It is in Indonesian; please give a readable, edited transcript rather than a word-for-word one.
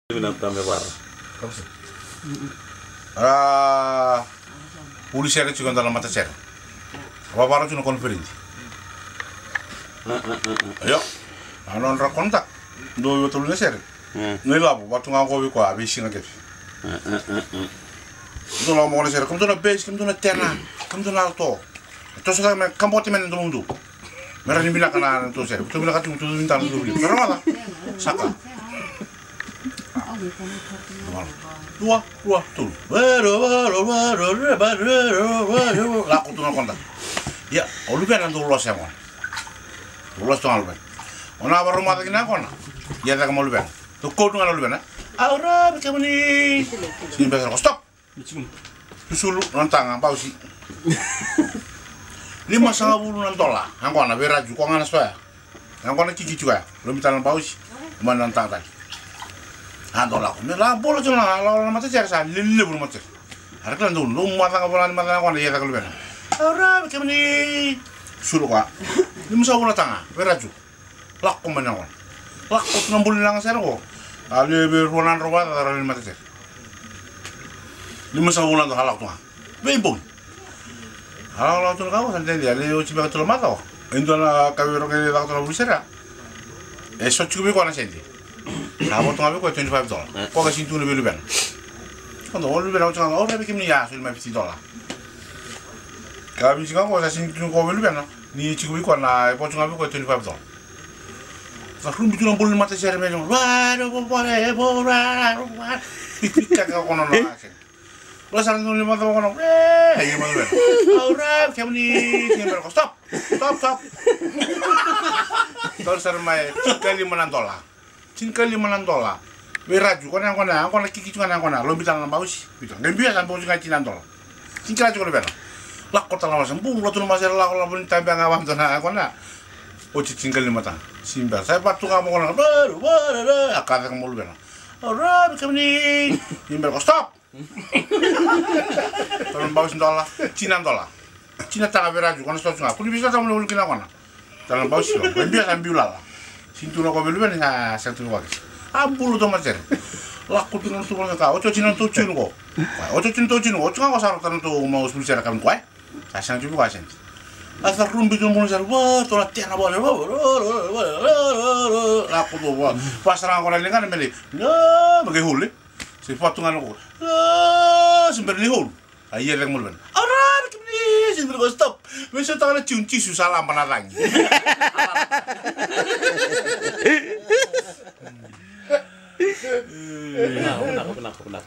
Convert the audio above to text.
Binatang mewah. Polisi ada juga dalam mata cek. Apa baru cuma konferensi. Ayo, anon rakontak. Do yo tulunnya ser. Nela bu, waktu ngau kowe ko abisi ngake. Itu lo mau ser, kamu tuh na base, kamu tuh na terna, kamu tuh na alto. Itu sekarang kampoti men untuk mundo. Mereka ni bilang kanan itu ser, itu bilang kacung tuh minta dulu. Karena mana? Saka. Dua tuh. Laku tuh nakonta. Ya, olu ben nanti ulos ya mon. Ulos tuh alu ben. Ona baru mata kena kona. Ya tak mau ben. Tuh kau tuh alu ben. Aura kamu nih. Sini besar stop. Susul nantang apa sih? 5,5 nantola. Angkona beraju kau nganas ya. Angkona cici juga. Belum kita nampau sih. Mana nantang tadi. Antola ko mela bolo jona la mata cer sa lille bul mata har kan dun lu mata ka bolan mata ko ya ka lu bena ora kemni suru ka ni musa wala tanga beraju lak ko mena won lak ko nambul lang ser ko ale be ronan roba ta ran mata cer ni musa wala to halak to be bon halak to ka ko san dia le o ci ba to mata ko indona ka wero ke da to busera e so ci ko ko na sendi Kamu tuh ngapain kau $25? Kau kasih itu lebih ben. Kalau lebih ben, orang orang bikin ni ya, $50. Kalau misalkan kau kasih itu kau lebih ben, ni cikgu kau na, kau cuma kau $25. Kalau bikin orang boleh mati cari macam, wah, kakak kau nol aja. Kalau saran tu lima tahun kau nol, ini mana ben? Orang kamu ni, kamu stop. Kalau saran mai, $5 $5. Beraju kau yang kiki cuma yang kau lo bilang apa sih? Bilang, dia biasa bau juga $5. Cincin aja kau benar. Lah kau tahu macam bung, lo tu masih lah kalau pun tambah ngawam tu nak kau nak. Oh cincin $5. Simbar, saya patu kamu kau nak akar kamu lu benar. Orang kamu ni, simbar kau stop. Kalau bau $1, $5. Cina tengah beraju, kau nak stop nggak? Kau bisa sama lu kena kau nak. Dalam bau sih, dia biasa ambil lah. Cintura ko belu ben ha satu wagis ambulu to macer laku tinong tu ka ocho cinan tu cun ko ocho cin tu cun ocho ka saro tan tu mau spesial kam ko asang jubu asen asa rumbi tu mun sar wa to la tiana bo laku to wa pasara ko la lengan meli no bagi hul si patungan ko sumber ni hul ayer rek mul ben ara kini sing ko stop wis ta la ciunci susah lampan lagi Benak.